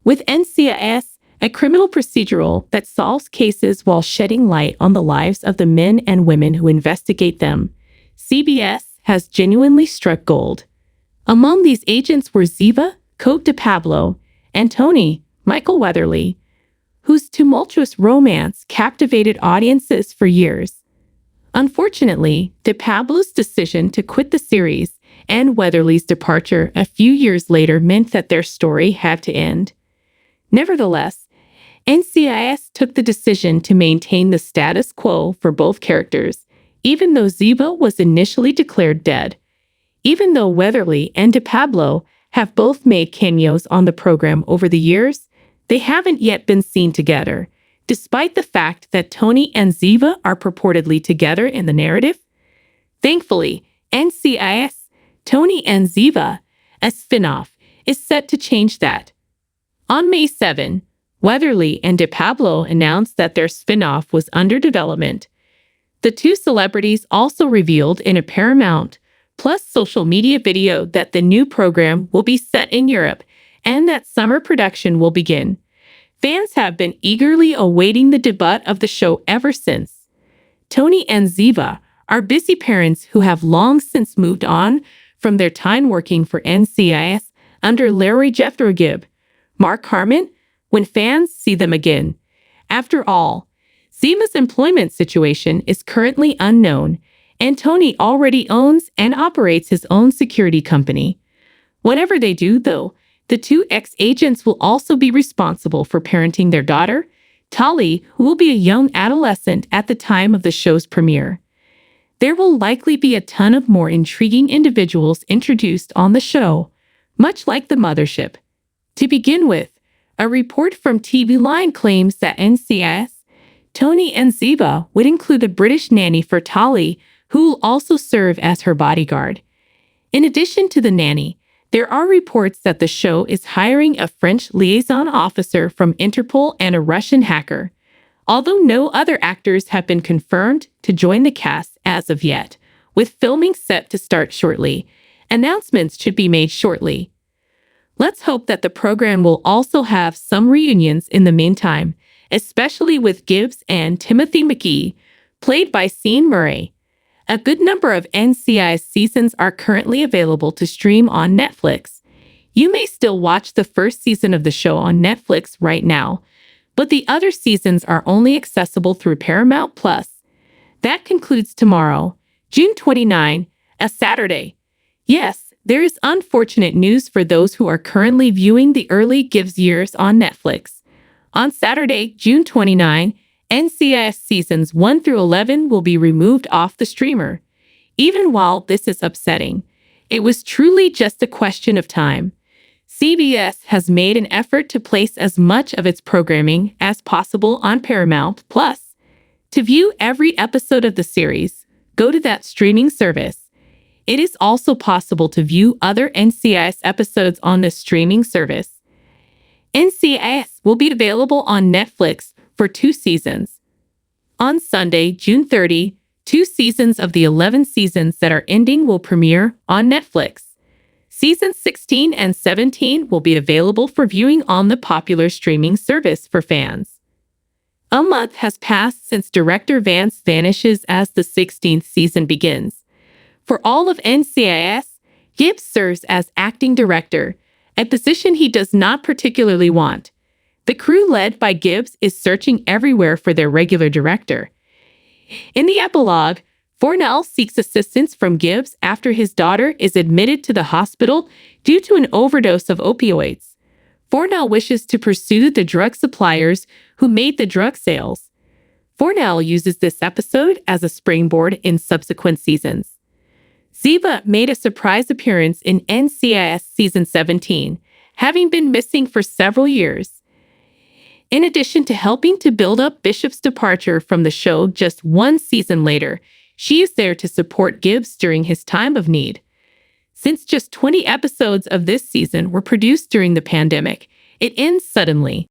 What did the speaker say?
With NCIS, a criminal procedural that solves cases while shedding light on the lives of the men and women who investigate them, CBS has genuinely struck gold. Among these agents were Ziva, Cote de Pablo, and Tony, Michael Weatherly, whose tumultuous romance captivated audiences for years. Unfortunately, de Pablo's decision to quit the series and Weatherly's departure a few years later meant that their story had to end. Nevertheless, NCIS took the decision to maintain the status quo for both characters, even though Ziva was initially declared dead. Even though Weatherly and de Pablo have both made cameos on the program over the years, they haven't yet been seen together, despite the fact that Tony and Ziva are purportedly together in the narrative. Thankfully, NCIS, Tony and Ziva, a spin-off, is set to change that. On May 7, Weatherly and de Pablo announced that their spin-off was under development. The two celebrities also revealed in a Paramount Plus social media video that the new program will be set in Europe and that summer production will begin. Fans have been eagerly awaiting the debut of the show ever since. Tony and Ziva are busy parents who have long since moved on from their time working for NCIS under Larry Jethro Gibb. Mark Harmon, when fans see them again. After all, Ziva's employment situation is currently unknown, and Tony already owns and operates his own security company. Whatever they do, though, the two ex-agents will also be responsible for parenting their daughter, Tali, who will be a young adolescent at the time of the show's premiere. There will likely be a ton of more intriguing individuals introduced on the show, much like the mothership. To begin with, a report from TV Line claims that NCIS, Tony and Ziva would include a British nanny for Tali, who will also serve as her bodyguard. In addition to the nanny, there are reports that the show is hiring a French liaison officer from Interpol and a Russian hacker. Although no other actors have been confirmed to join the cast as of yet, with filming set to start shortly, announcements should be made shortly. Let's hope that the program will also have some reunions in the meantime, especially with Gibbs and Timothy McGee, played by Sean Murray. A good number of NCIS seasons are currently available to stream on Netflix. You may still watch the first season of the show on Netflix right now, but the other seasons are only accessible through Paramount Plus. That concludes tomorrow, June 29, a Saturday. Yes, there is unfortunate news for those who are currently viewing the early Gibbs years on Netflix. On Saturday, June 29, NCIS seasons 1 through 11 will be removed off the streamer. Even while this is upsetting, it was truly just a question of time. CBS has made an effort to place as much of its programming as possible on Paramount Plus. To view every episode of the series, go to that streaming service. It is also possible to view other NCIS episodes on the streaming service. NCIS will be available on Netflix for 2 seasons. On Sunday, June 30, 2 seasons of the 11 seasons that are ending will premiere on Netflix. Seasons 16 and 17 will be available for viewing on the popular streaming service for fans. A month has passed since director Vance vanishes as the 16th season begins. For all of NCIS, Gibbs serves as acting director, a position he does not particularly want. The crew led by Gibbs is searching everywhere for their regular director. In the epilogue, Fornell seeks assistance from Gibbs after his daughter is admitted to the hospital due to an overdose of opioids. Fornell wishes to pursue the drug suppliers who made the drug sales. Fornell uses this episode as a springboard in subsequent seasons. Ziva made a surprise appearance in NCIS Season 17, having been missing for several years. In addition to helping to build up Bishop's departure from the show just 1 season later, she is there to support Gibbs during his time of need. Since just 20 episodes of this season were produced during the pandemic, it ends suddenly.